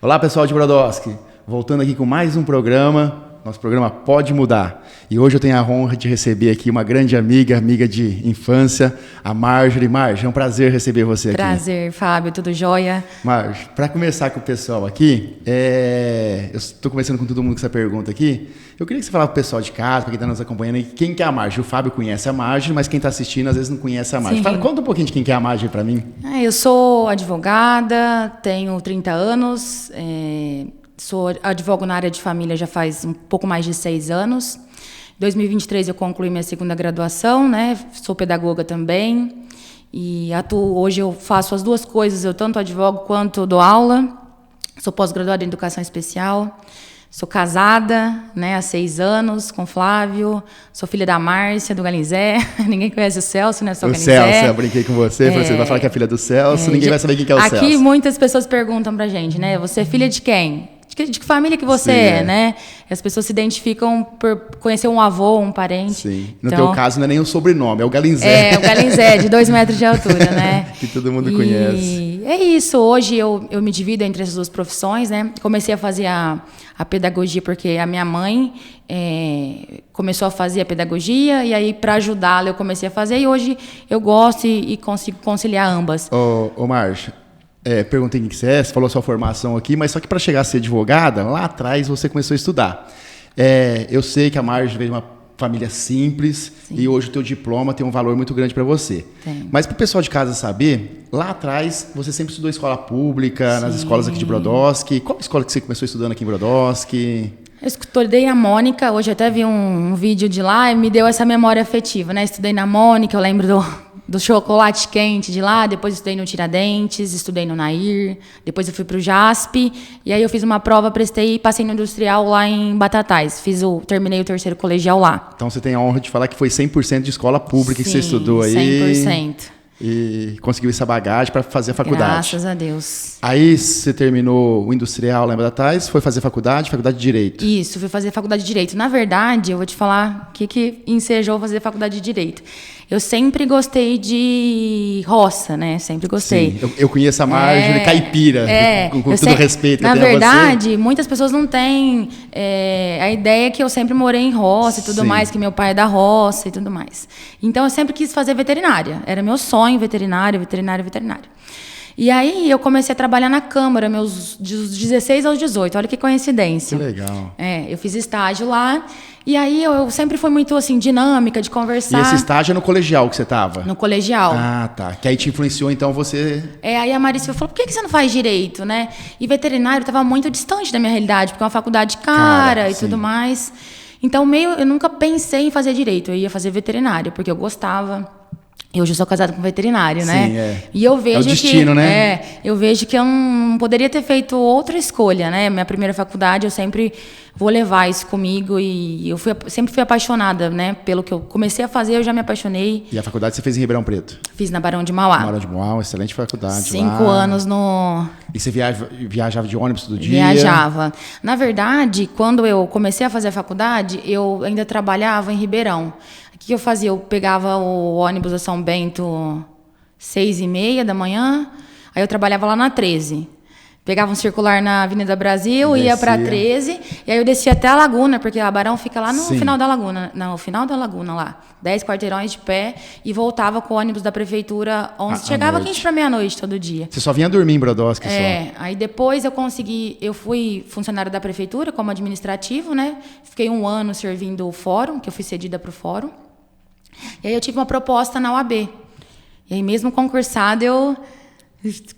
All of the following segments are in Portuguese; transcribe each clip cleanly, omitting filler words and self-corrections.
Olá, pessoal de Brodowski. Voltando aqui com mais um programa, nosso programa Pode Mudar. E hoje eu tenho a honra de receber aqui uma grande amiga de infância, a Marjorie. Marjorie, é um prazer receber você aqui. Prazer, Fábio, tudo jóia? Marjorie, para começar com o pessoal aqui, eu estou começando com todo mundo com essa pergunta aqui. Eu queria que você falasse para o pessoal de casa, para quem está nos acompanhando aí, quem que é a Marjorie? O Fábio conhece a Marjorie, mas quem está assistindo às vezes não conhece a Marjorie. Conta um pouquinho de quem que é a Marjorie para mim. Eu sou advogada, tenho 30 anos, advogo na área de família já faz um pouco mais de 6 anos. Em 2023 eu concluí minha segunda graduação, né? Sou pedagoga também e atuo. Hoje eu faço as duas coisas, eu tanto advogo quanto dou aula. Sou pós-graduada em educação especial. Sou casada, né, há 6 anos com Flávio. Sou filha da Márcia, do Galinzé. Ninguém conhece o Celso, né? Só o Galinzé. Celso, eu brinquei com você. Você vai falar que é filha do Celso, ninguém vai saber quem que é o Celso. Aqui muitas pessoas perguntam pra gente, né? Você é filha de quem? De que família que você é, né? E as pessoas se identificam por conhecer um avô, um parente. Sim. No teu caso não é nem o sobrenome, é o Galinzé. É, o Galinzé, de 2 metros de altura, né? Que todo mundo conhece. É isso, hoje eu me divido entre essas duas profissões, né? Comecei a fazer a pedagogia porque a minha mãe começou a fazer a pedagogia e aí para ajudá-la eu comecei a fazer e hoje eu gosto e consigo conciliar ambas. Ô Marcia, perguntei quem que você é, você falou a sua formação aqui, mas só que para chegar a ser advogada, lá atrás você começou a estudar. Eu sei que a Marjorie veio de uma família simples. Sim. E hoje o teu diploma tem um valor muito grande para você. Tem. Mas para o pessoal de casa saber, lá atrás você sempre estudou escola pública, nas escolas aqui de Brodowski. Qual escola que você começou estudando aqui em Brodowski? Eu estudei na Mônica, hoje até vi um vídeo de lá e me deu essa memória afetiva, né? Estudei na Mônica, eu lembro do chocolate quente de lá, depois estudei no Tiradentes, estudei no Nair, depois eu fui para o JASP, e aí eu fiz uma prova, prestei e passei no Industrial lá em Batatais. Terminei o 3º colegial lá. Então você tem a honra de falar que foi 100% de escola pública. Sim, que você estudou aí. 100%. E conseguiu essa bagagem para fazer a faculdade. Graças a Deus. Aí você terminou o Industrial lá em Batatais, foi fazer faculdade de Direito. Isso, fui fazer faculdade de Direito. Na verdade, eu vou te falar o que ensejou fazer faculdade de Direito. Eu sempre gostei de roça, né? Sempre gostei. Sim, eu conheço a Marjorie caipira, com todo respeito. Na verdade, muitas pessoas não têm a ideia que eu sempre morei em roça e tudo mais, que meu pai é da roça e tudo mais. Então, eu sempre quis fazer veterinária. Era meu sonho, veterinária. E aí, eu comecei a trabalhar na Câmara, dos 16 aos 18. Olha que coincidência. Que legal. Eu fiz estágio lá. E aí, eu sempre fui muito, assim, dinâmica, de conversar. E esse estágio é no colegial que você estava? No colegial. Ah, tá. Que aí te influenciou, então, você... Aí a Marícia falou, por que você não faz direito, né? E veterinário estava muito distante da minha realidade, porque é uma faculdade cara e tudo mais. Então, eu nunca pensei em fazer direito. Eu ia fazer veterinário, porque eu gostava... Eu hoje sou casada com veterinário, né? Sim, E eu vejo o destino, né? Eu vejo que eu não poderia ter feito outra escolha, né? Minha primeira faculdade, eu sempre vou levar isso comigo e eu sempre fui apaixonada, né? Pelo que eu comecei a fazer, eu já me apaixonei. E a faculdade você fez em Ribeirão Preto? Fiz na Barão de Mauá. Barão de Mauá, excelente faculdade. 5 anos no... E você viajava de ônibus todo dia? Viajava. Na verdade, quando eu comecei a fazer a faculdade, eu ainda trabalhava em Ribeirão. O que eu fazia? Eu pegava o ônibus a São Bento 6h30 da manhã, aí eu trabalhava lá na 13. Pegava um circular na Avenida Brasil, ia para 13, e aí eu descia até a Laguna, porque a Barão fica lá no final da Laguna. No final da Laguna, lá. 10 quarteirões de pé, e voltava com o ônibus da prefeitura 11. Chegava 15 para meia-noite todo dia. Você só vinha dormir em Brodowski só? Aí depois eu fui funcionária da prefeitura como administrativo, né? Fiquei 1 ano servindo o fórum, que eu fui cedida para o fórum. E aí eu tive uma proposta na UAB. E aí mesmo concursada, eu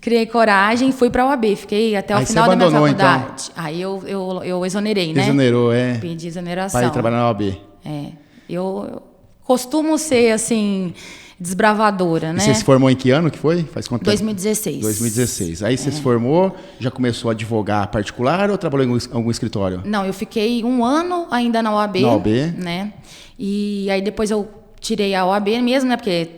criei coragem e fui para a UAB. Fiquei até o final da minha faculdade. Então. Aí eu exonerei, né? Exonerou, Pedi exoneração. Para ir trabalhar na UAB. Eu costumo ser, assim, desbravadora, né? E você se formou em que ano que foi? Faz quanto tempo? 2016. 2016. Aí você se formou, já começou a advogar particular ou trabalhou em algum escritório? Não, eu fiquei 1 ano ainda na UAB. Na UAB. Né? E aí depois eu tirei a OAB mesmo, né? Porque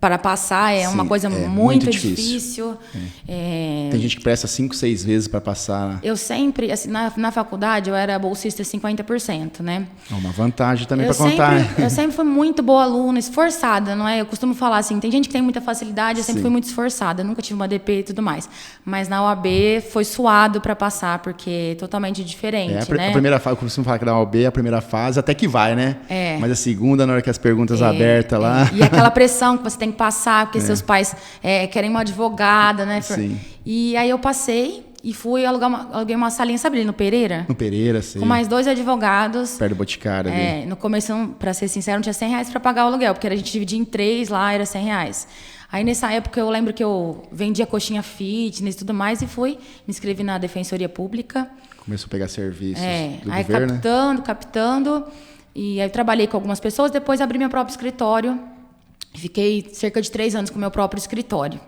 para passar, Sim, uma coisa muito difícil. Tem gente que presta 5, 6 vezes para passar. Eu sempre, assim, na faculdade, eu era bolsista 50%, né? É uma vantagem também para contar. Eu sempre fui muito boa aluna, esforçada, não é? Eu costumo falar assim, tem gente que tem muita facilidade, eu sempre fui muito esforçada, nunca tive uma DP e tudo mais. Mas na OAB foi suado para passar, porque é totalmente diferente, né? A primeira fase, eu costumo falar que na OAB, a primeira fase até que vai, né? Mas a segunda, na hora que as perguntas abertas lá... E aquela pressão que você tem que passar, porque seus pais querem uma advogada, né? Sim. E aí eu passei e fui aluguei uma salinha, sabe ali no Pereira? No Pereira, sim. Com mais 2 advogados. Perto do Boticário ali. No começo, pra ser sincero, não tinha R$100 para pagar o aluguel, porque a gente dividia em 3 lá, era R$100. Aí nessa época eu lembro que eu vendia coxinha fitness e tudo mais e fui, me inscrevi na Defensoria Pública. Começou a pegar serviços do aí governo. captando. E aí eu trabalhei com algumas pessoas, depois abri meu próprio escritório. Fiquei cerca de 3 anos com o meu próprio escritório.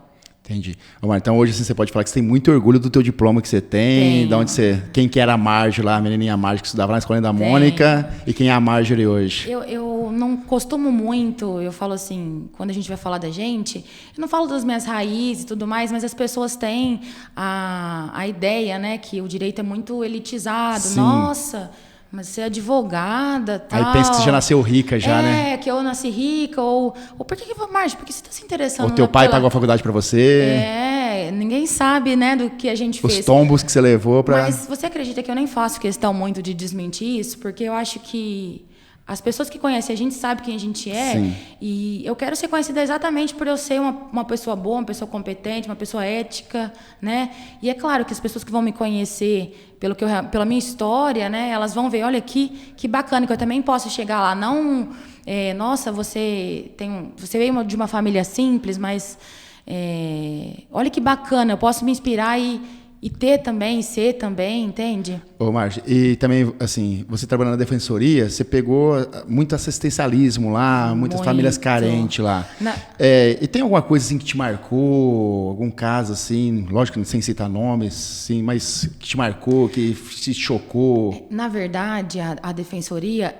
Entendi. Omar, então hoje assim, você pode falar que você tem muito orgulho do teu diploma que você tem, de onde quem que era a Marjorie lá, a menininha Marjorie que estudava lá na Escola da Mônica, e quem é a Marjorie hoje? Eu não costumo muito, eu falo assim, quando a gente vai falar da gente, eu não falo das minhas raízes e tudo mais, mas as pessoas têm a ideia, né, que o direito é muito elitizado. Sim. Nossa, mas você é advogada, tal. Aí pensa que você já nasceu rica já, né? Que eu nasci rica, ou por que Marjorie, por que você está se interessando? Ou teu pai pagou a faculdade para você. Ninguém sabe, né, do que a gente fez. Os tombos que você levou para... Mas você acredita que eu nem faço questão muito de desmentir isso? Porque eu acho que as pessoas que conhecem a gente sabem quem a gente é. Sim. E eu quero ser conhecida exatamente por eu ser uma pessoa boa, uma pessoa competente, uma pessoa ética, né? E é claro que as pessoas que vão me conhecer pela minha história, né? Elas vão ver, olha que bacana, que eu também posso chegar lá. Não, nossa, você veio de uma família simples, mas olha que bacana, eu posso me inspirar e ter também, ser também, entende? Ô, Marge, e também, assim, você trabalhando na defensoria, você pegou muito assistencialismo lá, muitas famílias carentes lá. E tem alguma coisa assim que te marcou, algum caso assim, lógico que sem citar nomes, sim, mas que te marcou, que te chocou? Na verdade, a defensoria...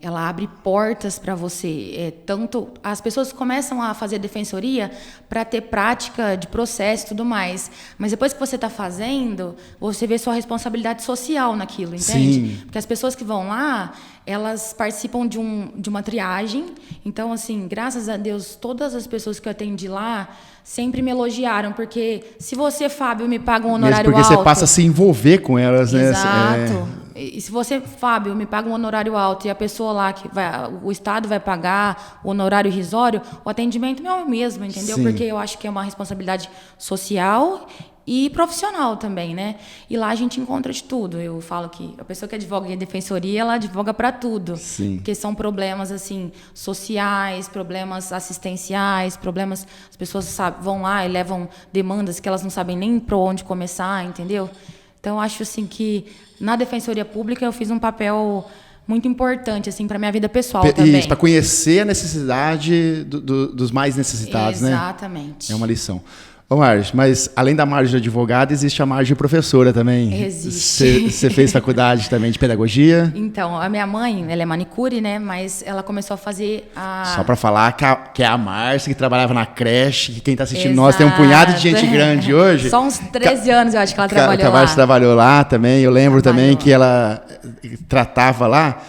ela abre portas para você. Tanto as pessoas começam a fazer defensoria para ter prática de processo e tudo mais. Mas depois que você está fazendo, você vê sua responsabilidade social naquilo, entende? Sim. Porque as pessoas que vão lá, elas participam de uma triagem. Então, assim, graças a Deus, todas as pessoas que eu atendi lá sempre me elogiaram, porque se você, Fábio, me paga um honorário alto... Mesmo porque você passa a se envolver com elas, né? Exato. E se você, Fábio, me paga um honorário alto e a pessoa lá, o Estado vai pagar o honorário irrisório, o atendimento é o mesmo, entendeu? Sim. Porque eu acho que é uma responsabilidade social e profissional também, né? E lá a gente encontra de tudo. Eu falo que a pessoa que advoga em defensoria, ela advoga para tudo. Sim. Porque são problemas, assim, sociais, problemas assistenciais, problemas... As pessoas vão lá e levam demandas que elas não sabem nem por onde começar, entendeu? Então, eu acho, assim, que na defensoria pública eu fiz um papel muito importante, assim, para minha vida pessoal também. Isso, para conhecer a necessidade dos mais necessitados, né? Exatamente. É uma lição. Ô, Marge, mas além da Marge de advogada, existe a Marge de professora também. Existe. Você fez faculdade também de pedagogia? Então, a minha mãe, ela é manicure, né? Mas ela começou a fazer Só para falar que é a Márcia, que trabalhava na creche, que quem está assistindo Exato. Nós tem um punhado de gente grande hoje. Só uns 13 anos, eu acho que ela trabalhou lá. A Márcia trabalhou lá também. Eu lembro também que ela tratava lá.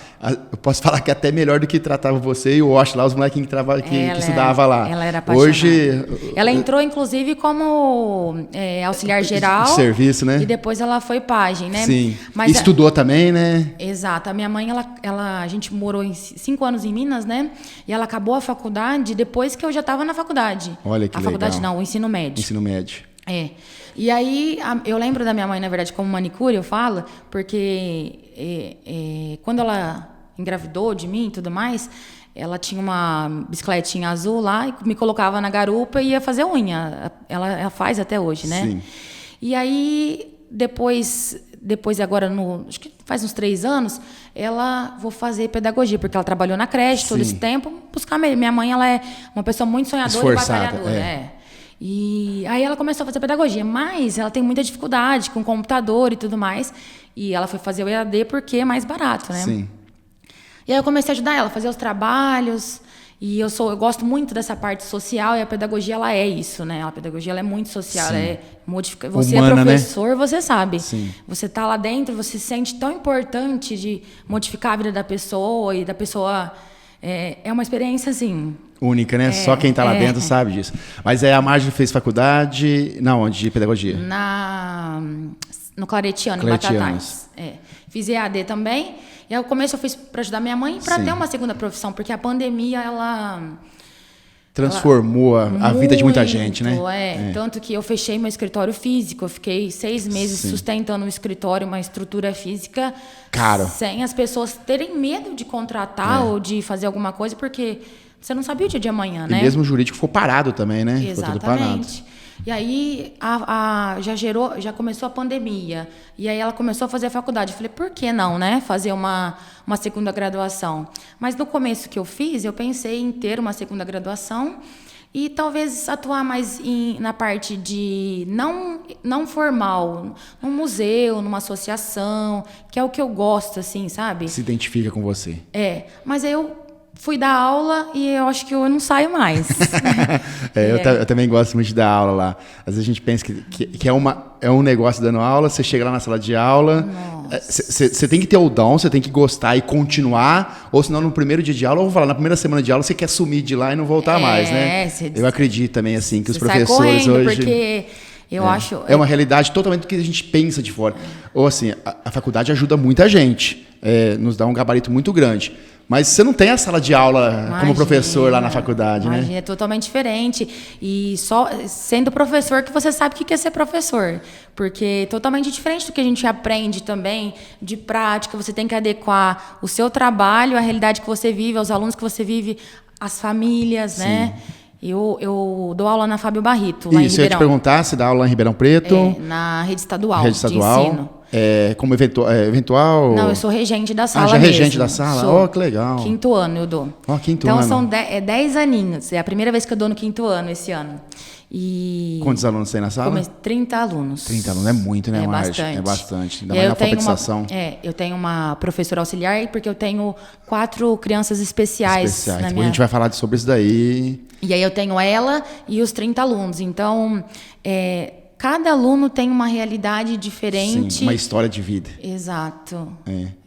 Eu posso falar que até melhor do que tratava você e o Osh lá, os molequinhos que estudavam lá. Ela era apaixonada. Hoje... Ela entrou, inclusive, como auxiliar geral. De serviço, né? E depois ela foi pajem, né? Sim. Mas estudou também, né? Exato. A minha mãe, a gente morou 5 anos em Minas, né? E ela acabou a faculdade depois que eu já estava na faculdade. Olha que legal. A faculdade não, o ensino médio. Ensino médio. E aí, eu lembro da minha mãe, na verdade, como manicure, eu falo, porque quando ela engravidou de mim e tudo mais, ela tinha uma bicicletinha azul lá e me colocava na garupa e ia fazer unha. Ela faz até hoje, né? Sim. E aí, depois agora, acho que faz uns 3 anos, vou fazer pedagogia, porque ela trabalhou na creche todo esse tempo. Minha mãe, ela é uma pessoa muito sonhadora e batalhadora. E aí ela começou a fazer pedagogia, mas ela tem muita dificuldade com computador e tudo mais. E ela foi fazer o EAD porque é mais barato, né? Sim. E aí eu comecei a ajudar ela a fazer os trabalhos. E eu gosto muito dessa parte social e a pedagogia, ela é isso, né? A pedagogia, ela é muito social, ela é você humana, é professor, né? Você sabe. Sim. Você tá lá dentro, você se sente tão importante de modificar a vida da pessoa e da pessoa... É uma experiência, assim... Única, né? Só quem tá lá dentro sabe disso. Mas a Marjorie fez faculdade... Na onde? De pedagogia? No Claretiano, em Batatais. Fiz EAD também. E ao começo eu fiz para ajudar minha mãe para ter uma segunda profissão, porque a pandemia, ela... Transformou a vida de muita gente, né? Tanto que eu fechei meu escritório físico, eu fiquei 6 meses sustentando um escritório, uma estrutura física, caro, sem as pessoas terem medo de contratar ou de fazer alguma coisa, porque você não sabia o dia de amanhã, né? E mesmo o jurídico ficou parado também, né? Exatamente. Ficou tudo parado. E aí já começou a pandemia. E aí ela começou a fazer a faculdade. Eu falei, por que não, né? Fazer uma segunda graduação. Mas no começo que eu fiz, eu pensei em ter uma segunda graduação e talvez atuar mais na parte de não formal, num museu, numa associação, que é o que eu gosto, assim, sabe? Se identifica com você. Mas aí eu fui dar aula e eu acho que eu não saio mais. Eu também gosto muito de dar aula lá. Às vezes a gente pensa que é um negócio dando aula, você chega lá na sala de aula, você tem que ter o dom, você tem que gostar e continuar, ou senão no primeiro dia de aula, ou vou falar, na primeira semana de aula, você quer sumir de lá e não voltar mais, né? Eu acredito também, assim, que os professores sai correndo, hoje... Porque eu acho... É uma realidade totalmente do que a gente pensa de fora. Ou assim, a faculdade ajuda muita gente, nos dá um gabarito muito grande. Mas você não tem a sala de aula como professor lá na faculdade, né? É totalmente diferente. E só sendo professor que você sabe o que é ser professor. Porque é totalmente diferente do que a gente aprende também, de prática. Você tem que adequar o seu trabalho à realidade que você vive, aos alunos que você vive, às famílias, né? Eu dou aula na Fábio Barrito, lá em Ribeirão. Isso, eu ia te perguntar, se dá aula em Ribeirão Preto? Na rede estadual, de ensino. Como eventual? Não, eu sou regente da sala já mesmo. Regente da sala? Que legal. 5º ano eu dou. Quinto ano. Então são 10 aninhos. É a primeira vez que eu dou no 5º ano esse ano. E... Quantos alunos tem na sala? 30 alunos. 30 alunos, é muito, né, Marge? É bastante. Ainda mais na alfabetização. Eu tenho uma professora auxiliar, porque eu tenho 4 crianças especiais. Depois a gente vai falar sobre isso daí. E aí eu tenho ela e os 30 alunos. Então, cada aluno tem uma realidade diferente. Sim, uma história de vida. Exato.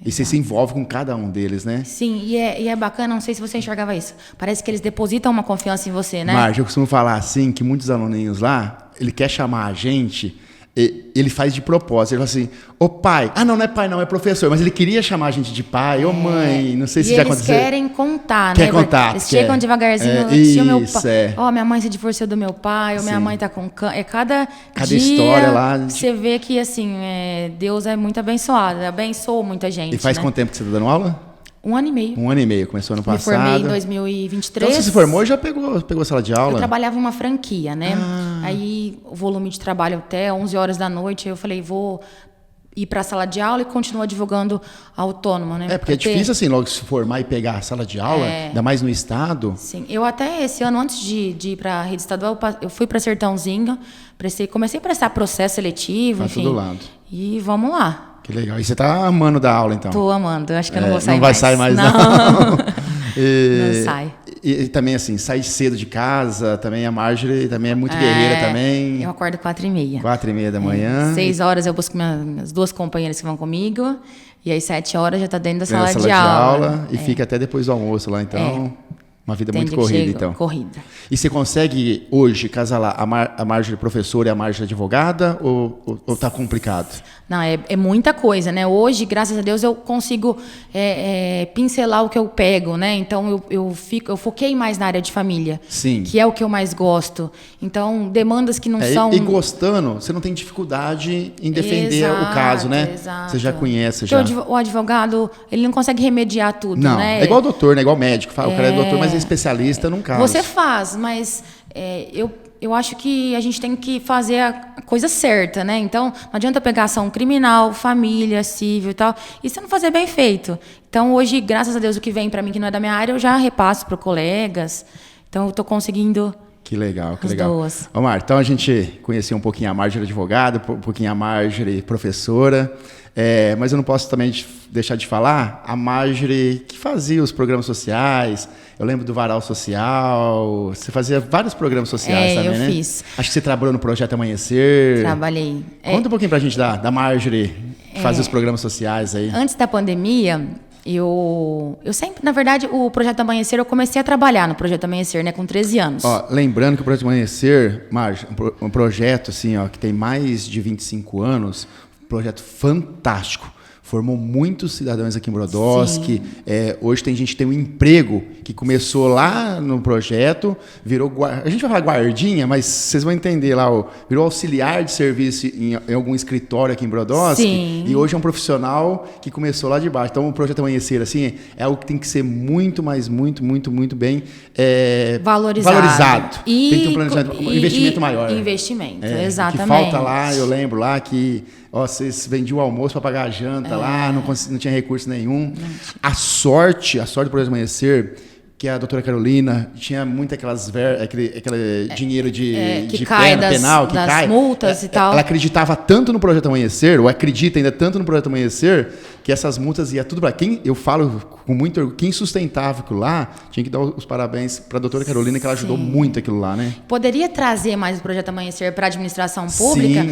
E você se envolve com cada um deles, né? Sim, e é bacana, não sei se você enxergava isso. Parece que eles depositam uma confiança em você, né? Marge, eu costumo falar assim, que muitos aluninhos lá, ele quer chamar a gente... Ele faz de propósito, ele fala assim, ô pai, não é pai não, é professor, mas ele queria chamar a gente de pai, ô mãe, não sei se já aconteceu. Eles querem contar, né? Eles chegam devagarzinho, meu pai, minha mãe se divorciou do meu pai, ou minha mãe tá com câncer, cada dia história lá. Você vê que, assim, Deus é muito abençoado, abençoou muita gente. E faz quanto tempo que você tá dando aula? 1 ano e meio. 1 ano e meio, começou ano passado. Me formei em 2023. Então você se formou e já pegou sala de aula? Eu trabalhava em uma franquia, né? Aí o volume de trabalho até 11 horas da noite, aí eu falei, vou ir para a sala de aula e continuar advogando autônoma, né? Porque é difícil assim, logo se formar e pegar a sala de aula, ainda mais no estado. Sim, eu até esse ano, antes de ir para a rede estadual, eu fui para Sertãozinho, comecei a prestar processo seletivo, enfim. Todo lado. E vamos lá. Que legal. E você tá amando dar aula, então? Tô amando. Acho que eu não vou sair mais. Não vai sair mais, não. Não sai. E também, assim, sair cedo de casa, também a Marjorie também é muito guerreira também. Eu acordo 4h30. 4h30 da manhã. 6 horas eu busco minhas 2 companheiras que vão comigo. E às 7 horas já tá dentro da sala de aula. E fica até depois do almoço lá, então... Uma vida muito corrida, então. Corrida. E você consegue, hoje, casalar a Marjorie professora e a Marjorie advogada? Ou tá complicado? Não, é muita coisa, né? Hoje, graças a Deus, eu consigo pincelar o que eu pego, né? Então, eu foquei mais na área de família. Sim. Que é o que eu mais gosto. Então, demandas que não são... E gostando, você não tem dificuldade em defender o caso, né? Exato. Você já conhece, já. O advogado, ele não consegue remediar tudo, não, né? É igual doutor, né? Igual médico. Fala, o cara é doutor, mas é especialista num caso. Você faz, mas eu acho que a gente tem que fazer a coisa certa, né? Então, não adianta pegar ação criminal, família, civil e tal, e você não fazer bem feito. Então, hoje, graças a Deus, o que vem para mim que não é da minha área, eu já repasso para colegas. Então, eu tô conseguindo... Que legal, que legal. Omar, então a gente conheceu um pouquinho a Marjorie advogada, um pouquinho a Marjorie professora. Mas eu não posso também deixar de falar a Marjorie, que fazia os programas sociais. Eu lembro do Varal Social. Você fazia vários programas sociais também, né? Eu fiz. Acho que você trabalhou no Projeto Amanhecer. Trabalhei. Conta um pouquinho pra gente da Marjorie, que fazia os programas sociais aí. Antes da pandemia, eu sempre, na verdade, o Projeto Amanhecer, eu comecei a trabalhar no Projeto Amanhecer, né, com 13 anos. Lembrando que o Projeto Amanhecer, Marjorie, um projeto assim, que tem mais de 25 anos, um projeto fantástico. Formou muitos cidadãos aqui em Brodowski. Hoje tem gente que tem um emprego que começou lá no projeto, virou... A gente vai falar guardinha, mas vocês vão entender lá. Virou auxiliar de serviço em algum escritório aqui em Brodowski. Sim. E hoje é um profissional que começou lá de baixo. Então, o Projeto Amanhecer, assim, é algo que tem que ser muito, mas muito, muito, muito bem valorizado. E, tem que ter um planejamento, um investimento maior. Investimento, exatamente. Que falta lá, eu lembro lá que... vocês vendiam o almoço para pagar a janta lá, não tinha recurso nenhum. A sorte do Projeto Amanhecer, que a doutora Carolina tinha muito aquele dinheiro de cai pena penal, que das cai. multas e tal. Ela acreditava tanto no Projeto Amanhecer, ou acredita ainda tanto no Projeto Amanhecer, que essas multas iam tudo para quem, eu falo com muito orgulho, quem sustentava aquilo lá, tinha que dar os parabéns para a doutora Carolina, que ela ajudou muito aquilo lá, né? Poderia trazer mais o Projeto Amanhecer para a administração pública,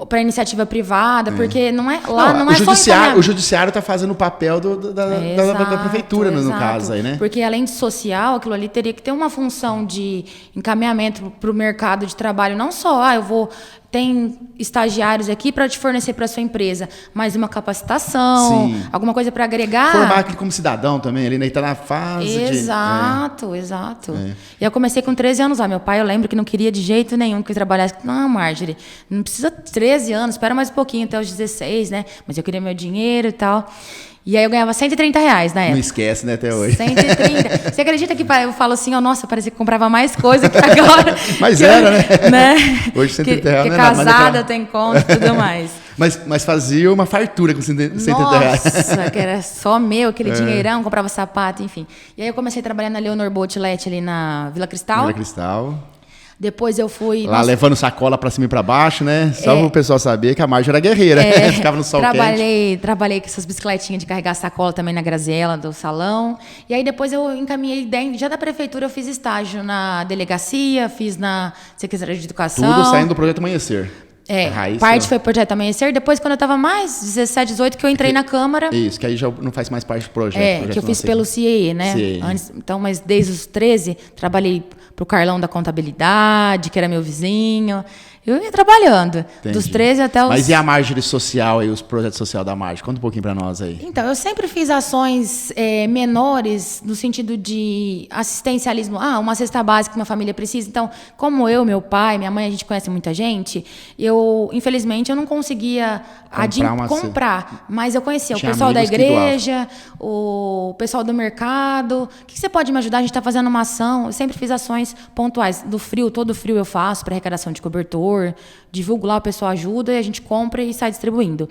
para a iniciativa privada, porque não é só o judiciário está fazendo o papel da prefeitura, no caso aí, né? Porque além de social, aquilo ali teria que ter uma função de encaminhamento para o mercado de trabalho, não só, tem estagiários aqui para te fornecer para sua empresa, mas uma capacitação, alguma coisa para agregar. Formar aquele como cidadão também, ele está na fase Exato. E eu comecei com 13 anos lá. Meu pai, eu lembro que não queria de jeito nenhum que eu trabalhasse. Não, Marjorie, não precisa 13 anos, espera mais um pouquinho até os 16, né? Mas eu queria meu dinheiro e tal. E aí eu ganhava R$130 na época. Não esquece, né, até hoje. 130. Você acredita que eu falo assim, nossa, parecia que comprava mais coisa que agora. Mas né? Hoje R$130 não é nada. Casada, tem conta e tudo mais. Mas fazia uma fartura com R$130. Nossa, que era só meu, aquele dinheirão, comprava sapato, enfim. E aí eu comecei a trabalhar na Leonor Boutilet ali na Vila Cristal. Depois eu fui... Lá levando sacola pra cima e pra baixo, né? Só para o pessoal saber que a Marjorie era guerreira. Ficava no sol quente. Trabalhei com essas bicicletinhas de carregar sacola também na Graziella, do salão. E aí depois eu encaminhei, já da prefeitura eu fiz estágio na delegacia, fiz na Secretaria de Educação. Tudo saindo do Projeto Amanhecer. Parte foi Projeto Amanhecer. Depois, quando eu estava mais 17, 18, que eu entrei na Câmara. Isso, que aí já não faz mais parte do projeto. Que eu fiz pelo CIE, né? Então, mas desde os 13, trabalhei pro Carlão da Contabilidade, que era meu vizinho. Eu ia trabalhando, dos 13 até os... Mas e a Marjorie social aí, os projetos sociais da Marjorie? Conta um pouquinho para nós aí. Então, eu sempre fiz ações menores no sentido de assistencialismo. Uma cesta básica que uma família precisa. Então, como eu, meu pai, minha mãe, a gente conhece muita gente, infelizmente, eu não conseguia comprar. Mas eu conhecia o pessoal da igreja, o pessoal do mercado. O que você pode me ajudar? A gente está fazendo uma ação. Eu sempre fiz ações pontuais. Do frio, todo frio eu faço para arrecadação de cobertor. Divulgo lá, o pessoal ajuda e a gente compra e sai distribuindo.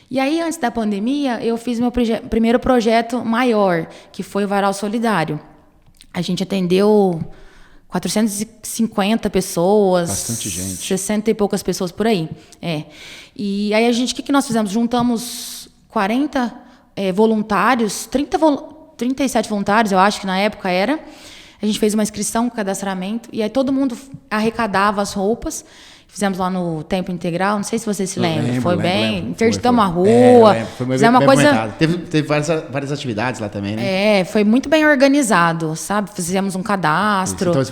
E aí, antes da pandemia, eu fiz meu primeiro projeto maior, que foi o Varal Solidário. A gente atendeu 450 pessoas. Bastante gente. 60 e poucas pessoas por aí. E aí, o que nós fizemos? Juntamos 40 voluntários, 37 voluntários, eu acho que na época era. A gente fez uma inscrição, cadastramento, e aí todo mundo arrecadava as roupas. Fizemos lá no Tempo Integral, não sei se você se lembra. Foi bem, interditamos a rua. Foi bem uma coisa. Teve várias atividades lá também, né? Foi muito bem organizado, sabe? Fizemos um cadastro. Então, esse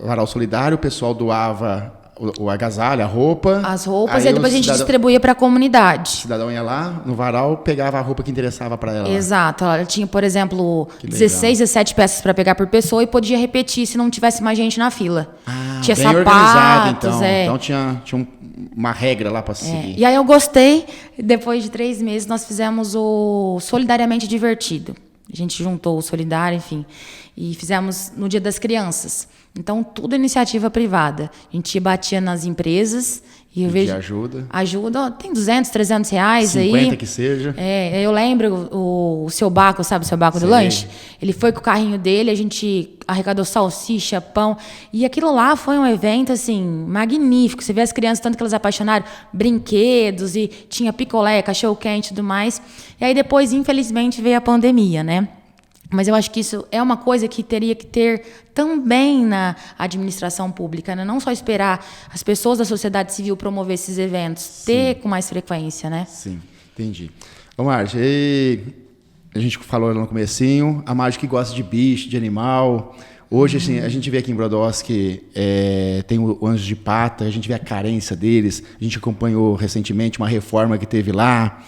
Varal Solidário, o pessoal doava o agasalho, a roupa. As roupas, e depois a gente distribuía para a comunidade. O cidadão ia lá, no varal, pegava a roupa que interessava para ela. Exato. Ela tinha, por exemplo, 16, 17 peças para pegar por pessoa e podia repetir se não tivesse mais gente na fila. Tinha bem sapatos. Organizado, então. Então tinha uma regra lá para seguir. E aí eu gostei. Depois de 3 meses, nós fizemos o Solidariamente Divertido. A gente juntou o Solidário, enfim. E fizemos no Dia das Crianças. Então, tudo iniciativa privada. A gente batia nas empresas E eu vejo ajuda? Ajuda, tem 200, 300 reais 50 aí. que seja. Eu lembro o seu Baco, sabe o seu Baco do lanche? Ele foi com o carrinho dele, a gente arrecadou salsicha, pão. E aquilo lá foi um evento, assim, magnífico. Você vê as crianças, tanto que elas apaixonaram, brinquedos, e tinha picolé, cachorro-quente e tudo mais. E aí depois, infelizmente, veio a pandemia, né? Mas eu acho que isso é uma coisa que teria que ter também na administração pública, né? Não só esperar as pessoas da sociedade civil promover esses eventos, ter com mais frequência, né? Sim, entendi. Ô, Marge, a gente falou no comecinho, a Marge que gosta de bicho, de animal. Hoje, assim, a gente vê aqui em Brodowski, tem o Anjo de Pata, a gente vê a carência deles. A gente acompanhou recentemente uma reforma que teve lá.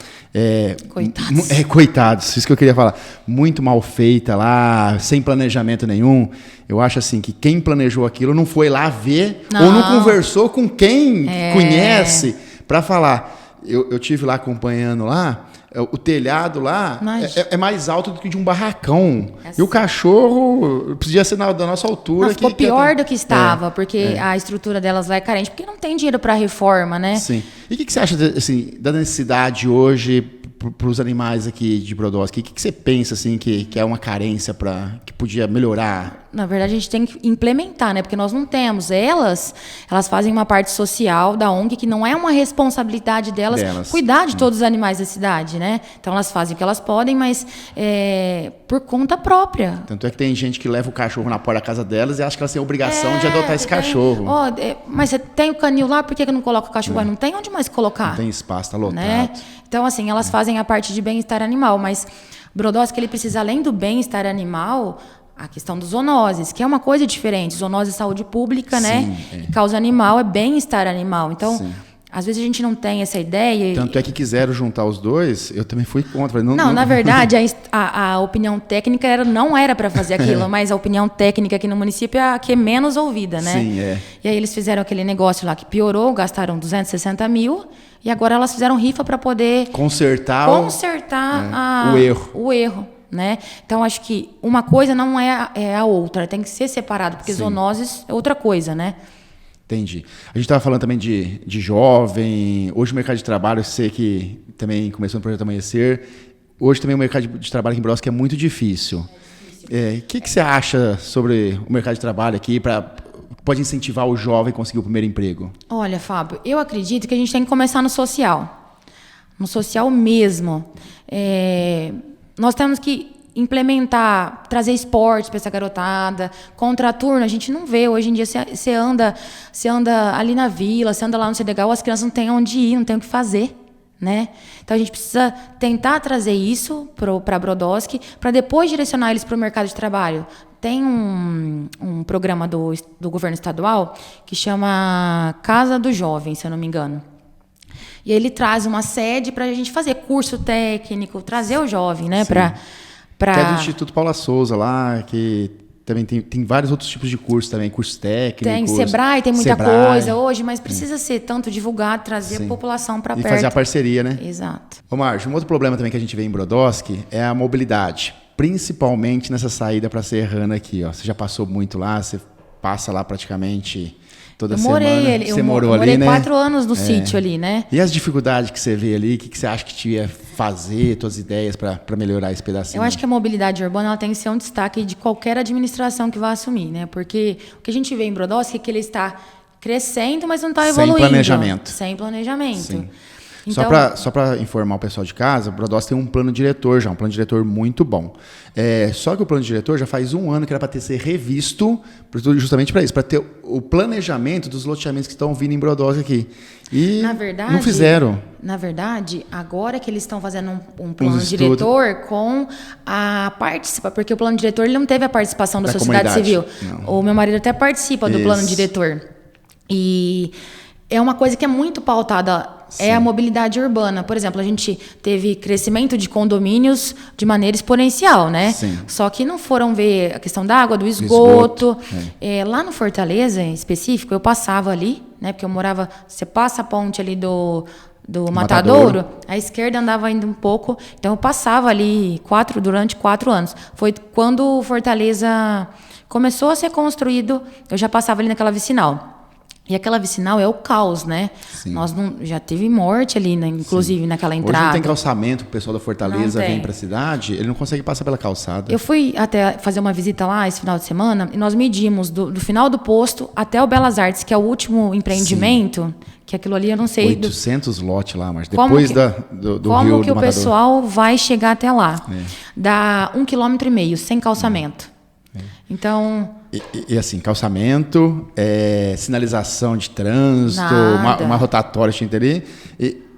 Coitados. Coitados, isso que eu queria falar. Muito mal feita lá, sem planejamento nenhum. Eu acho assim que quem planejou aquilo não foi lá ver ou não conversou com quem conhece para falar. Eu tive lá acompanhando lá. O telhado lá é mais alto do que de um barracão. E o cachorro podia ser da nossa altura. Não, ficou pior do que estava, porque a estrutura delas lá é carente, porque não tem dinheiro para reforma, né? Sim. E o que você acha assim, da necessidade hoje para os animais aqui de Brodowski? O que você pensa assim, que é uma carência que podia melhorar? Na verdade, a gente tem que implementar, né? Porque nós não temos. Elas fazem uma parte social da ONG que não é uma responsabilidade delas cuidar de todos os animais da cidade, né? Então, elas fazem o que elas podem, mas por conta própria. Tanto é que tem gente que leva o cachorro na porta da casa delas e acha que elas têm a obrigação de adotar esse cachorro. Mas você tem o canil lá, por que não coloca o cachorro? Não tem onde mais colocar. Não tem espaço, tá lotado. Né? Então, assim, elas fazem a parte de bem-estar animal, mas Brodowski, ele precisa, além do bem-estar animal, a questão dos zoonoses, que é uma coisa diferente. Zoonose é saúde pública, né? Que causa animal é bem-estar animal. Então, às vezes a gente não tem essa ideia. Tanto é que quiseram juntar os dois, eu também fui contra. Não, na verdade, a opinião técnica não era para fazer aquilo, mas a opinião técnica aqui no município é a que é menos ouvida, né? Sim, E aí eles fizeram aquele negócio lá que piorou, gastaram 260 mil, e agora elas fizeram rifa para poder consertar o erro. Né? Então, acho que uma coisa não é a outra, tem que ser separado, porque zoonoses é outra coisa, né? Entendi. A gente estava falando também de jovem, hoje o mercado de trabalho, eu sei que também começou no Projeto Amanhecer, hoje também o mercado de trabalho aqui em Brodowski é muito difícil. O que você acha sobre o mercado de trabalho aqui, pode incentivar o jovem a conseguir o primeiro emprego? Olha, Fábio, eu acredito que a gente tem que começar no social mesmo. Nós temos que implementar, trazer esporte para essa garotada, contraturno, a gente não vê. Hoje em dia você anda ali na vila, você anda lá no CDHU, as crianças não têm onde ir, não têm o que fazer, né? Então a gente precisa tentar trazer isso para Brodowski, para depois direcionar eles para o mercado de trabalho. Tem um programa do governo estadual que chama Casa do Jovem, se eu não me engano. E ele traz uma sede para a gente fazer curso técnico, trazer o jovem, né? Que é do Instituto Paula Souza lá, que também tem vários outros tipos de cursos também, cursos técnicos. Tem Sebrae, tem muita coisa hoje, mas precisa ser tanto divulgado, trazer a população para perto. E fazer a parceria, né? Exato. Ô, Marge, um outro problema também que a gente vê em Brodowski é a mobilidade, principalmente nessa saída para Serrana aqui, ó. Você já passou muito lá, você passa lá praticamente toda semana. Eu morei 4 anos no sítio ali, né? E as dificuldades que você vê ali, o que você acha que tinha fazer, suas ideias para melhorar esse pedacinho? Eu acho que a mobilidade urbana ela tem que ser um destaque de qualquer administração que vá assumir, né? Porque o que a gente vê em Brodowski é que ele está crescendo, mas não está evoluindo. Sem planejamento. Sim. Então, só para informar o pessoal de casa, o Brodowski tem um plano diretor já, um plano diretor muito bom. Só que o plano diretor já faz 1 ano que era para ser revisto, justamente para isso, para ter o planejamento dos loteamentos que estão vindo em Brodowski aqui. E não fizeram. Na verdade, agora que eles estão fazendo um plano diretor com a participação, porque o plano diretor ele não teve a participação da sociedade civil. Não. O meu marido até participa do plano diretor. E é uma coisa que é muito pautada. Sim. É a mobilidade urbana. Por exemplo, a gente teve crescimento de condomínios de maneira exponencial, né? Sim. Só que não foram ver a questão da água, do esgoto. Lá no Fortaleza, em específico, eu passava ali, né? Porque eu morava... Você passa a ponte ali do Matadouro, à esquerda andava ainda um pouco. Então, eu passava ali durante 4 anos. Foi quando o Fortaleza começou a ser construído, eu já passava ali naquela vicinal. E aquela vicinal é o caos, né? Sim. Nós já teve morte ali, né? Inclusive naquela entrada. Hoje não tem calçamento, o pessoal da Fortaleza vem para a cidade, ele não consegue passar pela calçada. Eu fui até fazer uma visita lá esse final de semana e nós medimos do final do posto até o Belas Artes, que é o último empreendimento, que aquilo ali eu não sei... 800 lotes lá, mas depois do Rio do Como que o Matador. Pessoal vai chegar até lá? Dá 1,5 km sem calçamento. Então... E assim, calçamento, sinalização de trânsito, uma rotatória, tinha ali,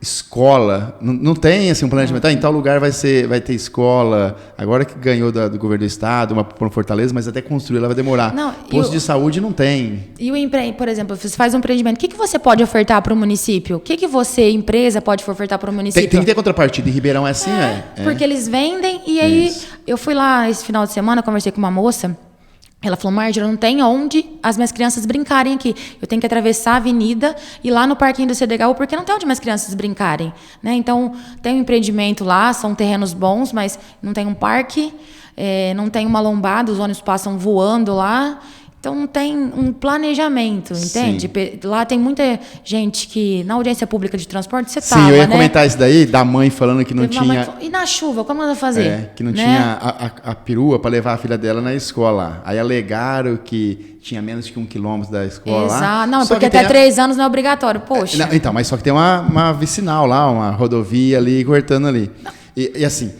escola, não tem assim um planejamento, em tal lugar vai ter escola, agora que ganhou do governo do estado, uma por Fortaleza, mas até construir ela vai demorar. Posto de saúde não tem. E por exemplo, você faz um empreendimento, o que você pode ofertar para o município? O que você, empresa, pode ofertar para o município? Tem que ter contrapartida, em Ribeirão é assim, Porque eles vendem, e aí eu fui lá esse final de semana, conversei com uma moça. Ela falou, Marjorie, não tem onde as minhas crianças brincarem aqui. Eu tenho que atravessar a avenida e ir lá no parquinho do CDHU, porque não tem onde minhas crianças brincarem. Né? Então, tem um empreendimento lá, são terrenos bons, mas não tem um parque, não tem uma lombada, os ônibus passam voando lá. Então, não tem um planejamento, entende? Lá tem muita gente que, na audiência pública de transporte, você estava, Sim, eu ia comentar isso daí, da mãe falando que não tinha... E na chuva, como ela vai fazer? Que não tinha a perua para levar a filha dela na escola. Aí alegaram que tinha menos que 1 quilômetro da escola lá. Exato. Não, porque até 3 anos não é obrigatório, poxa. Então, mas só que tem uma vicinal lá, uma rodovia ali, cortando ali. E assim...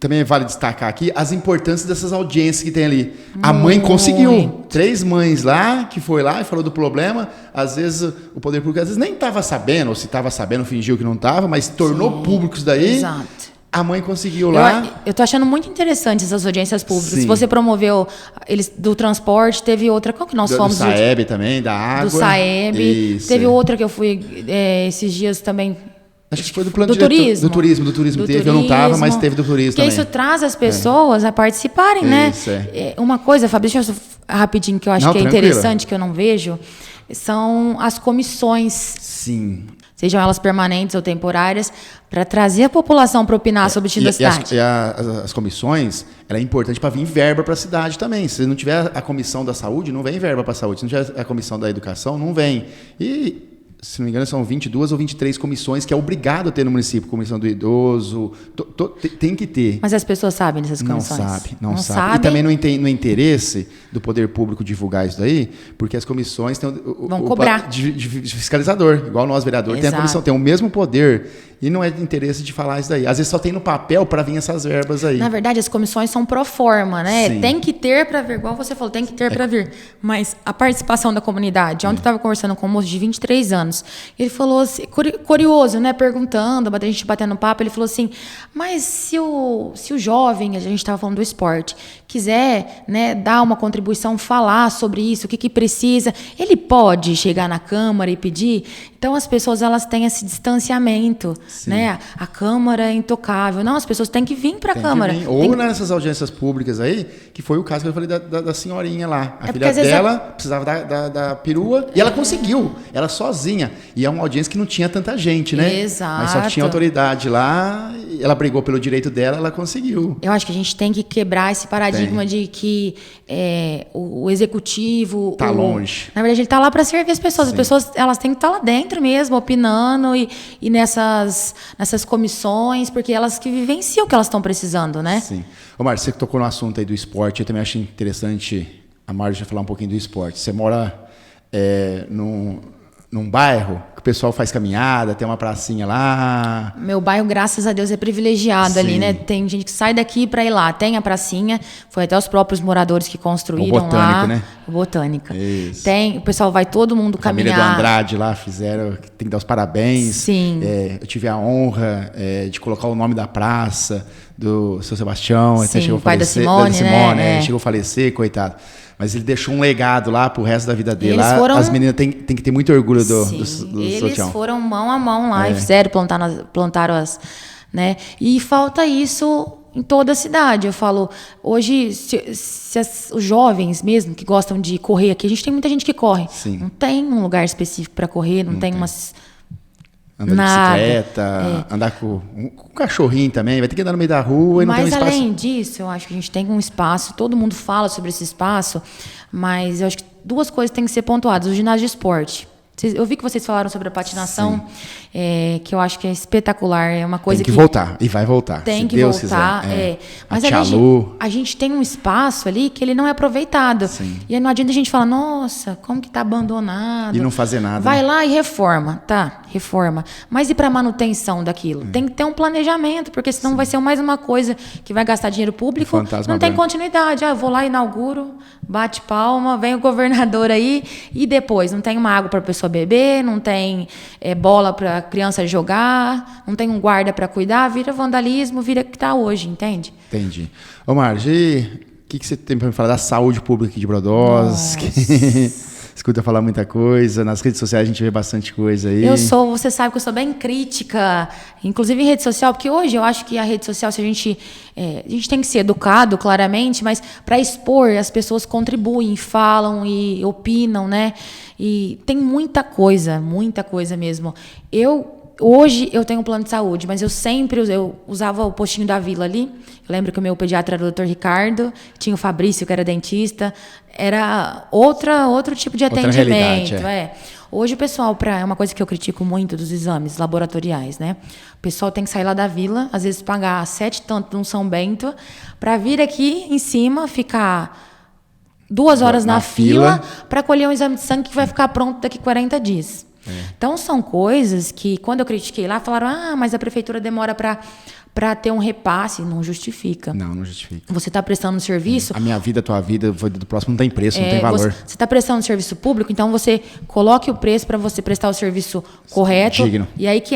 Também vale destacar aqui as importâncias dessas audiências que tem ali. A mãe conseguiu. 3 mães lá, que foi lá e falou do problema. Às vezes, o poder público às vezes nem estava sabendo, ou se estava sabendo, fingiu que não estava, mas tornou público isso daí. Exato. A mãe conseguiu lá. Eu tô achando muito interessante essas audiências públicas. Sim. Você promoveu eles do transporte, teve outra. Qual que nós fomos? Do Saeb também, da água. Do Saeb. Isso. Teve outra que eu fui esses dias também. Acho que foi do plano do turismo. Do turismo teve, eu não estava, mas teve do turismo também. Porque isso traz as pessoas a participarem, né? Isso, Uma coisa, Fábio, deixa eu rapidinho, que eu acho que é interessante, que eu não vejo, são as comissões. Sim. Sejam elas permanentes ou temporárias, para trazer a população para opinar sobre o destino da cidade. As comissões, ela é importante para vir verba para a cidade também. Se não tiver a comissão da saúde, não vem verba para a saúde. Se não tiver a comissão da educação, não vem. E... se não me engano, são 22 ou 23 comissões que é obrigado a ter no município. Comissão do idoso, tem que ter. Mas as pessoas sabem dessas comissões? Não sabe. E também não tem no interesse do poder público divulgar isso daí, porque as comissões têm vão cobrar. De fiscalizador, igual nós, vereador, tem a comissão, tem o mesmo poder. E não é de interesse de falar isso daí. Às vezes só tem no papel para vir essas verbas aí. Na verdade, as comissões são pro forma, né? Sim. Tem que ter para vir, igual você falou, tem que ter para vir. Mas a participação da comunidade. Ontem eu estava conversando com um moço de 23 anos. Ele falou assim, curioso, né? Perguntando, a gente batendo papo, ele falou assim, mas se o jovem, a gente estava falando do esporte, quiser, né, dar uma contribuição, falar sobre isso, o que precisa, ele pode chegar na Câmara e pedir? Então, as pessoas, elas têm esse distanciamento, né? A Câmara é intocável. Não, as pessoas têm que vir para a Câmara. Ou nessas audiências públicas aí, que foi o caso que eu falei da senhorinha lá. A filha dela precisava da perua e ela conseguiu. Ela sozinha. E é uma audiência que não tinha tanta gente, né? Exato. Mas só tinha autoridade lá, ela brigou pelo direito dela, ela conseguiu. Eu acho que a gente tem que quebrar esse paradigma de que o executivo... Está longe. Na verdade, ele está lá para servir as pessoas. Sim. As pessoas, elas têm que estar lá dentro mesmo, opinando e nessas comissões, porque elas que vivenciam o que elas estão precisando, né? Sim. Ô, Márcio, você que tocou no assunto aí do esporte, eu também acho interessante a Marjorie falar um pouquinho do esporte. Você mora num bairro que o pessoal faz caminhada, tem uma pracinha lá. Meu bairro, graças a Deus, é privilegiado. Sim. Ali, né? Tem gente que sai daqui para ir lá. Tem a pracinha, foi até os próprios moradores que construíram lá. O Botânico, né? O Botânica. Isso. O pessoal vai todo mundo caminhar. A família do Andrade lá fizeram, tem que dar os parabéns. Sim. Eu tive a honra de colocar o nome da praça do seu Sebastião. Sim, até chegou a pai falecer, da Simone, né? Chegou a falecer, coitado. Mas ele deixou um legado lá pro resto da vida dele. Lá, foram... As meninas têm que ter muito orgulho do Eles foram mão a mão lá e fizeram, plantaram as... Né? E falta isso em toda a cidade. Eu falo, hoje, se os jovens mesmo que gostam de correr aqui, a gente tem muita gente que corre. Sim. Não tem um lugar específico para correr, não tem umas... Andar de bicicleta, andar com um cachorrinho também, vai ter que andar no meio da rua e não tem um espaço. Mas além disso, eu acho que a gente tem um espaço, todo mundo fala sobre esse espaço, mas eu acho que duas coisas têm que ser pontuadas. O ginásio de esporte. Eu vi que vocês falaram sobre a patinação, que eu acho que é espetacular. É uma coisa tem que voltar, e vai voltar. Tem que Deus voltar. Quiser. Mas a gente tem um espaço ali que ele não é aproveitado. Sim. E aí não adianta a gente falar, nossa, como que tá abandonado. E não fazer nada. Vai lá e reforma. Tá, reforma. Mas e para manutenção daquilo? Tem que ter um planejamento, porque senão vai ser mais uma coisa que vai gastar dinheiro público. Não tem continuidade. Eu vou lá, inauguro, bate palma, vem o governador aí e depois não tem uma água para a pessoa beber, não tem bola para a criança jogar, não tem um guarda para cuidar, vira vandalismo, vira o que está hoje, entende? Entendi. Ô Margi, o que você tem para me falar da saúde pública de Brodowski? Escuta falar muita coisa, nas redes sociais a gente vê bastante coisa aí. Você sabe que eu sou bem crítica, inclusive em rede social, porque hoje eu acho que a rede social, se a gente tem que ser educado, claramente, mas para expor, as pessoas contribuem, falam e opinam, né? E tem muita coisa mesmo. Hoje eu tenho um plano de saúde, mas eu usava o postinho da Vila ali. Eu lembro que o meu pediatra era o Dr. Ricardo, tinha o Fabrício, que era dentista. Era outro tipo de atendimento. Hoje o pessoal, é uma coisa que eu critico muito dos exames laboratoriais, né? O pessoal tem que sair lá da Vila, às vezes pagar 7 tanto num São Bento, para vir aqui em cima, ficar 2 horas na fila para colher um exame de sangue que vai ficar pronto daqui 40 dias. Então, são coisas que, quando eu critiquei lá, falaram, mas a prefeitura demora para ter um repasse. Não justifica. Não justifica. Você está prestando um serviço... A minha vida, a tua vida, a vida do próximo não tem preço, não tem valor. Você está prestando um serviço público, então você coloque o preço para você prestar o serviço correto. Digno. E aí que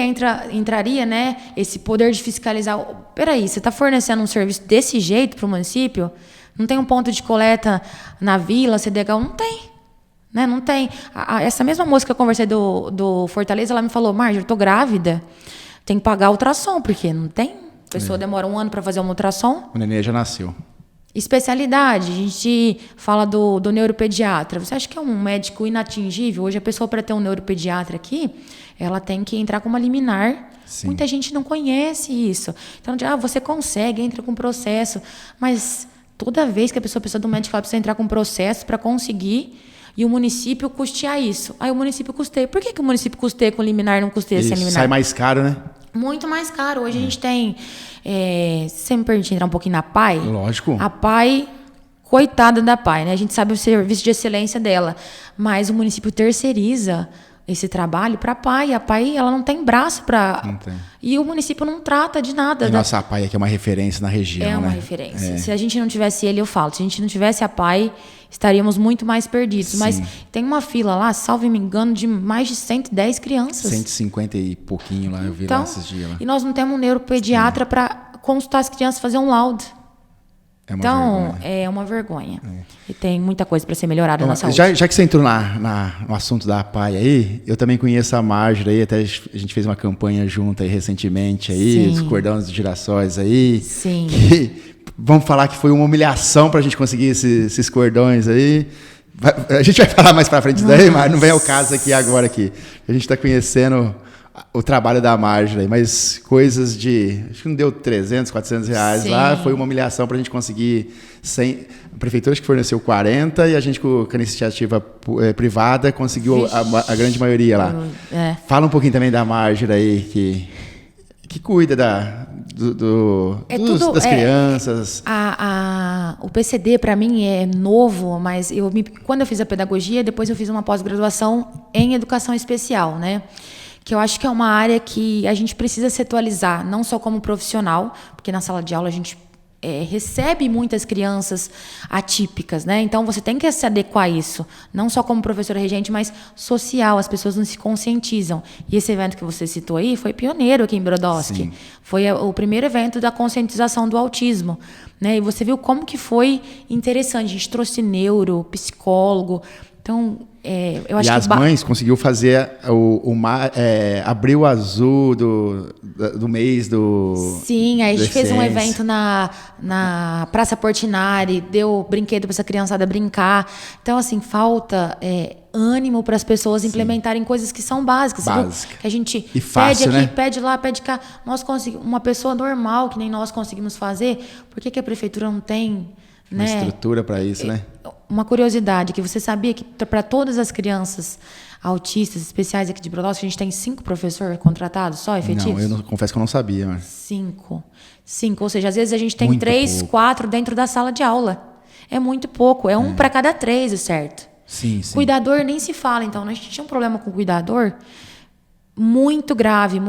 entraria, né, esse poder de fiscalizar. Peraí, você está fornecendo um serviço desse jeito para o município? Não tem um ponto de coleta na Vila, CDH? Não tem. Né? Não tem. Essa mesma moça que eu conversei do Fortaleza, ela me falou, Marjorie, eu tô grávida, tem que pagar ultrassom, porque não tem. A pessoa demora 1 ano para fazer um ultrassom. O neném já nasceu. Especialidade, a gente fala do neuropediatra. Você acha que é um médico inatingível? Hoje a pessoa, para ter um neuropediatra aqui, ela tem que entrar com uma liminar. Sim. Muita gente não conhece isso. Então, você consegue, entra com processo. Mas toda vez que a pessoa precisa de um médico, ela precisa entrar com processo para conseguir... E o município custear isso. Aí o município custeia. Por que o município custeia com liminar e não custeia sem liminar? Sai mais caro, né? Muito mais caro. Hoje a gente tem... se você me permite entrar um pouquinho na PAI... Lógico. A PAI, coitada da PAI, né? A gente sabe o serviço de excelência dela. Mas o município terceiriza esse trabalho para a PAI. A PAI, ela não tem braço para... Não tem. E o município não trata de nada. Nossa, a PAI aqui é uma referência na região, É uma referência. Se a gente não tivesse ele, eu falo, se a gente não tivesse a PAI, estaríamos muito mais perdidos. Sim. Mas tem uma fila lá, salvo me engano, de mais de 110 crianças. 150 e pouquinho lá, eu vi lá esses dias. Lá. E nós não temos um neuropediatra para consultar as crianças, fazer um laudo. É uma vergonha. E tem muita coisa para ser melhorada na saúde. Já que você entrou no assunto da PAI aí, eu também conheço a Marjorie aí, até a gente fez uma campanha junto aí recentemente aí, os cordões dos girassóis aí. Sim. Vamos falar que foi uma humilhação para a gente conseguir esses cordões aí. A gente vai falar mais para frente daí, mas não vem ao caso aqui agora aqui. A gente está conhecendo o trabalho da Marjorie, mas coisas de... Acho que não deu 300, 400 reais. Sim. Lá. Foi uma humilhação para a gente conseguir... A prefeitura acho que forneceu 40 e a gente com a iniciativa privada conseguiu a grande maioria lá. Fala um pouquinho também da Marjorie aí, que cuida das crianças. O PCD, para mim, é novo, mas quando eu fiz a pedagogia, depois eu fiz uma pós-graduação em educação especial, né? Que eu acho que é uma área que a gente precisa se atualizar, não só como profissional, porque na sala de aula a gente recebe muitas crianças atípicas, né? Então você tem que se adequar a isso, não só como professora regente, mas social. As pessoas não se conscientizam. E esse evento que você citou aí foi pioneiro aqui em Brodowski. Sim. Foi o primeiro evento da conscientização do autismo, né? E você viu como que foi interessante. A gente trouxe neuro, psicólogo. Então, eu acho que... E as mães conseguiu fazer abril azul do mês do... Sim, aí a gente fez um evento na Praça Portinari, deu brinquedo para essa criançada brincar. Então, assim, falta ânimo para as pessoas implementarem coisas que são básicas. Que a gente fácil, pede aqui, né? pede lá, pede cá. Uma pessoa normal, que nem nós conseguimos fazer, por que a prefeitura não tem... Uma estrutura para isso, né? uma curiosidade, que você sabia que para todas as crianças autistas especiais aqui de Brodowski, a gente tem 5 professores contratados só, efetivos? Não, confesso que eu não sabia. Mas... 5. Ou seja, às vezes a gente tem muito 3, pouco. 4 dentro da sala de aula. É muito pouco, é um para cada 3, o certo. Sim. Cuidador nem se fala, então. A gente tinha um problema com o cuidador muito grave.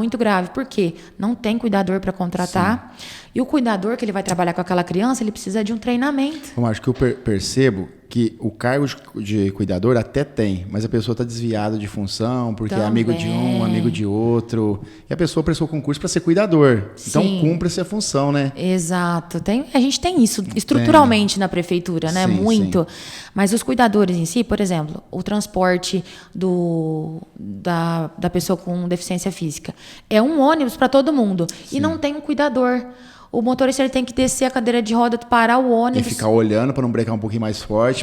Por quê? Não tem cuidador para contratar. Sim. E o cuidador que ele vai trabalhar com aquela criança, ele precisa de um treinamento. Eu acho que eu percebo que o cargo de cuidador até tem, mas a pessoa está desviada de função, porque é amigo de um, amigo de outro. E a pessoa prestou concurso para ser cuidador. Sim. Então, cumpre-se a função, né? Exato. A gente tem isso estruturalmente na prefeitura, né? Sim, muito. Sim. Mas os cuidadores em si, por exemplo, o transporte da pessoa com deficiência física. É um ônibus para todo mundo. Sim. E não tem um cuidador. O motorista ele tem que descer a cadeira de roda, parar o ônibus. E ficar olhando para não brecar um pouquinho mais forte.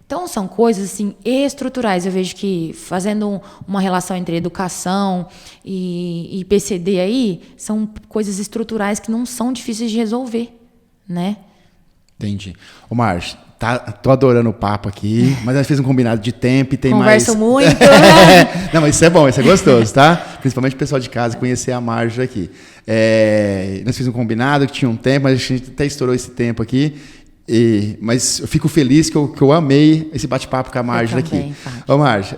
Então, são coisas assim, estruturais. Eu vejo que, fazendo uma relação entre educação e PCD aí, são coisas estruturais que não são difíceis de resolver, né? Entendi. Ô, Márcio, tô adorando o papo aqui, mas nós fizemos um combinado de tempo e tem Converso muito. Não, mas isso é bom, isso é gostoso, tá? Principalmente o pessoal de casa conhecer a Marjorie aqui. Nós fizemos um combinado que tinha um tempo, mas a gente até estourou esse tempo aqui. Mas eu fico feliz que eu amei esse bate-papo com a Marjorie aqui. Ô, Marjorie,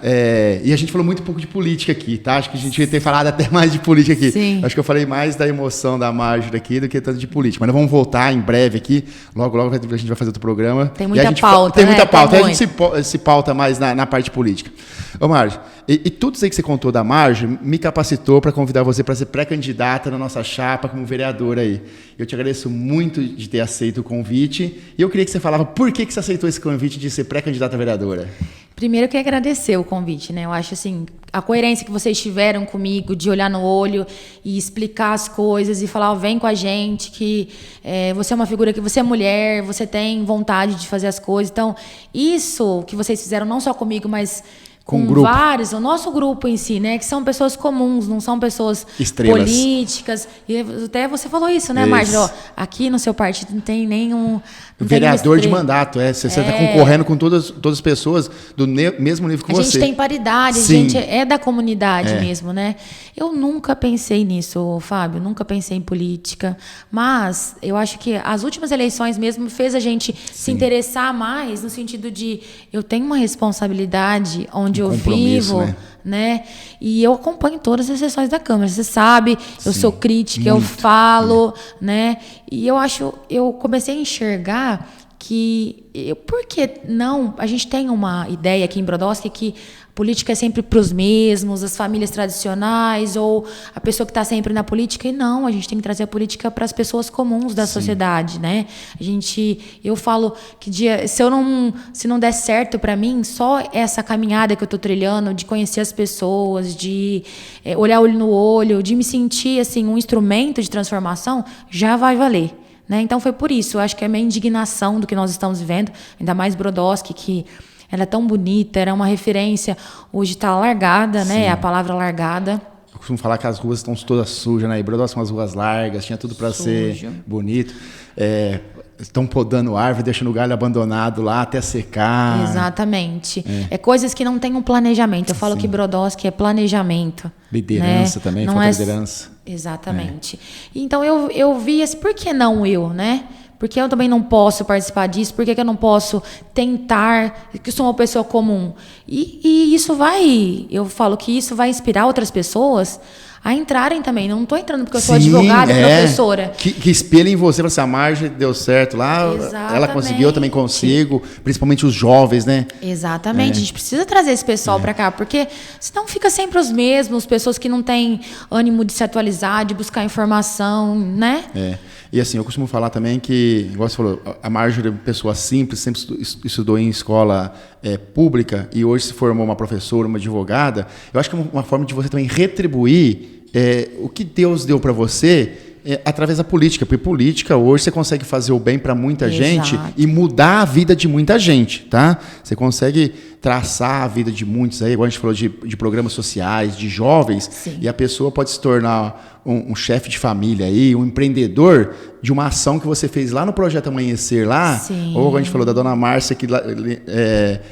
e a gente falou muito pouco de política aqui, tá? Acho que a gente ia ter falado até mais de política aqui. Sim. Acho que eu falei mais da emoção da Marjorie aqui do que tanto de política. Mas nós vamos voltar em breve aqui. Logo a gente vai fazer outro programa. Tem muita pauta, Tem muita pauta. A gente se pauta mais na parte política. Ô, Marjorie, e tudo isso aí que você contou da Marjorie me capacitou para convidar você para ser pré-candidata na nossa chapa como vereadora aí. Eu te agradeço muito de ter aceito o convite. E eu queria que você falava por que você aceitou esse convite de ser pré-candidata a vereadora. Primeiro, eu queria agradecer o convite, né? Eu acho assim, a coerência que vocês tiveram comigo, de olhar no olho e explicar as coisas e falar, vem com a gente, que você é uma figura, que você é mulher, você tem vontade de fazer as coisas. Então, isso que vocês fizeram, não só comigo, mas com vários, o nosso grupo em si, né? Que são pessoas comuns, não são pessoas estrelas, políticas. E até você falou isso, né, Marjorie? Aqui no seu partido não tem nenhum... vereador de mandato, você está concorrendo com todas as pessoas do mesmo nível que você. A gente tem paridade, a gente é da comunidade mesmo, né? Eu nunca pensei nisso, Fábio, nunca pensei em política, mas eu acho que as últimas eleições mesmo fez a gente se interessar mais no sentido de eu tenho uma responsabilidade onde eu vivo, né? E eu acompanho todas as sessões da Câmara, você sabe, eu sou crítica, eu falo, né? E eu comecei a enxergar que, por que não, a gente tem uma ideia aqui em Brodowski que política é sempre para os mesmos, as famílias tradicionais ou a pessoa que está sempre na política, e não, a gente tem que trazer a política para as pessoas comuns da sociedade, né? Eu falo que se não der certo para mim, só essa caminhada que eu estou trilhando, de conhecer as pessoas, de olhar olho no olho, de me sentir assim um instrumento de transformação, já vai valer. Né? Então foi por isso, eu acho que é a minha indignação do que nós estamos vivendo, ainda mais Brodowski, que ela é tão bonita, era uma referência, hoje está largada, né? A palavra largada. Eu costumo falar que as ruas estão todas sujas, né? E Brodowski são as ruas largas, tinha tudo para ser bonito. Estão podando árvore, deixando o galho abandonado lá até secar. Exatamente. É coisas que não tem um planejamento. Eu falo que Brodowski é planejamento. Liderança, né? Também, falta liderança. Exatamente. Então eu vi esse, por que não eu, né? Porque eu também não posso participar disso? Por que eu não posso tentar, que sou uma pessoa comum? E isso eu falo que isso vai inspirar outras pessoas a entrarem também. Não estou entrando porque eu sou advogada e professora. Que espelhem em você, fala assim, a Marjorie deu certo lá, exatamente. Ela conseguiu, eu também consigo, principalmente os jovens, né? Exatamente, a gente precisa trazer esse pessoal para cá, porque senão fica sempre os mesmos, pessoas que não têm ânimo de se atualizar, de buscar informação, né? E assim, eu costumo falar também que, igual você falou, a Marjorie é uma pessoa simples, sempre estudou em escola pública e hoje se formou uma professora, uma advogada. Eu acho que é uma forma de você também retribuir o que Deus deu para você através da política. Porque política, hoje, você consegue fazer o bem para muita gente e mudar a vida de muita gente, tá? Você consegue traçar a vida de muitos aí, igual a gente falou de programas sociais, de jovens, Sim. e a pessoa pode se tornar um chefe de família aí, um empreendedor de uma ação que você fez lá no Projeto Amanhecer lá, Sim. ou a gente falou da Dona Márcia que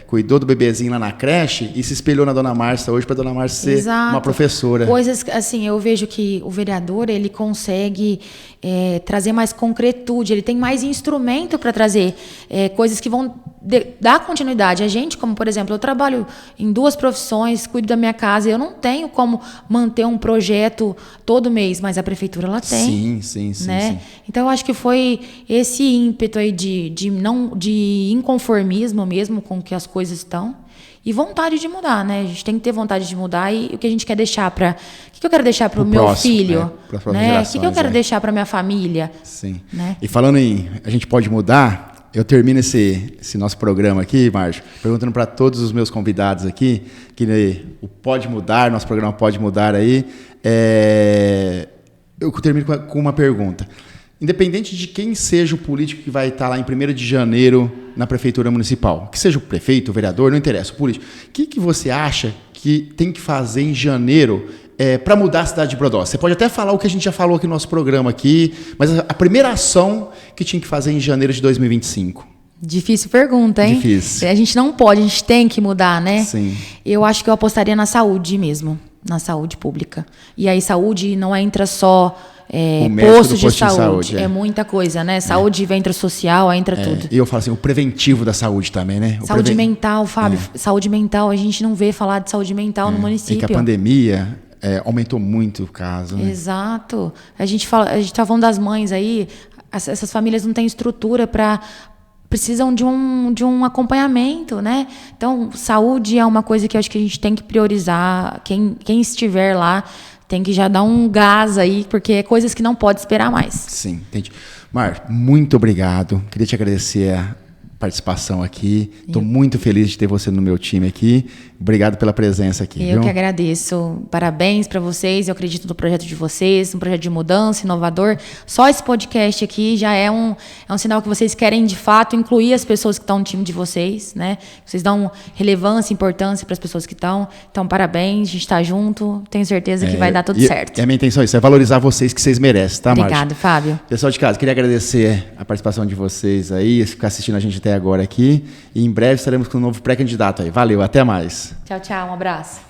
cuidou do bebezinho lá na creche e se espelhou na Dona Márcia hoje para a Dona Márcia ser uma professora. Coisas assim, eu vejo que o vereador ele consegue trazer mais concretude, ele tem mais instrumento para trazer coisas que vão dar continuidade. A gente, como por exemplo, eu trabalho em 2 profissões, cuido da minha casa, eu não tenho como manter um projeto todo mês, mas a prefeitura ela tem. Sim. Então eu acho que foi esse ímpeto aí de inconformismo mesmo com que as coisas estão e vontade de mudar, né? A gente tem que ter vontade de mudar e o que a gente quer deixar para... O que eu quero deixar para o meu filho? Né? O que eu quero deixar para minha família? Sim. Né? E falando em a gente pode mudar, eu termino esse nosso programa aqui, Márcio, perguntando para todos os meus convidados aqui, que o Pode Mudar, nosso programa Pode Mudar aí, eu termino com uma pergunta. Independente de quem seja o político que vai estar lá em 1º de janeiro na Prefeitura Municipal, que seja o prefeito, o vereador, não interessa, o político, o que você acha que tem que fazer em janeiro para mudar a cidade de Brodowski? Você pode até falar o que a gente já falou aqui no nosso programa aqui, mas a primeira ação que tinha que fazer em janeiro de 2025. Difícil pergunta, hein? Difícil. A gente não pode, a gente tem que mudar, né? Sim. Eu acho que eu apostaria na saúde mesmo, na saúde pública. E aí saúde não entra só posto de saúde. É muita coisa, né? Saúde entra social, entra tudo. E eu falo assim, o preventivo da saúde também, né? Saúde mental, Fábio. Saúde mental, a gente não vê falar de saúde mental no município. E que a pandemia aumentou muito o caso, né? Exato. A gente tá falando das mães aí, essas famílias não têm estrutura para... Precisam de um acompanhamento, né? Então, saúde é uma coisa que eu acho que a gente tem que priorizar. Quem estiver lá tem que já dar um gás aí, porque é coisas que não pode esperar mais. Sim, entendi. Mar, muito obrigado. Queria te agradecer a participação aqui. Estou muito feliz de ter você no meu time aqui. Obrigado pela presença aqui. Eu que agradeço. Parabéns para vocês. Eu acredito no projeto de vocês, um projeto de mudança, inovador. Só esse podcast aqui já é um sinal que vocês querem, de fato, incluir as pessoas que estão no time de vocês, né? Vocês dão relevância, importância para as pessoas que estão. Então, parabéns. A gente está junto. Tenho certeza que vai dar tudo certo. E a minha intenção é isso, é valorizar vocês que vocês merecem, tá, Márcia? Obrigado, Fábio. Pessoal de casa, queria agradecer a participação de vocês aí, ficar assistindo a gente até agora aqui. E em breve estaremos com um novo pré-candidato aí. Valeu, até mais. Tchau, tchau. Um abraço.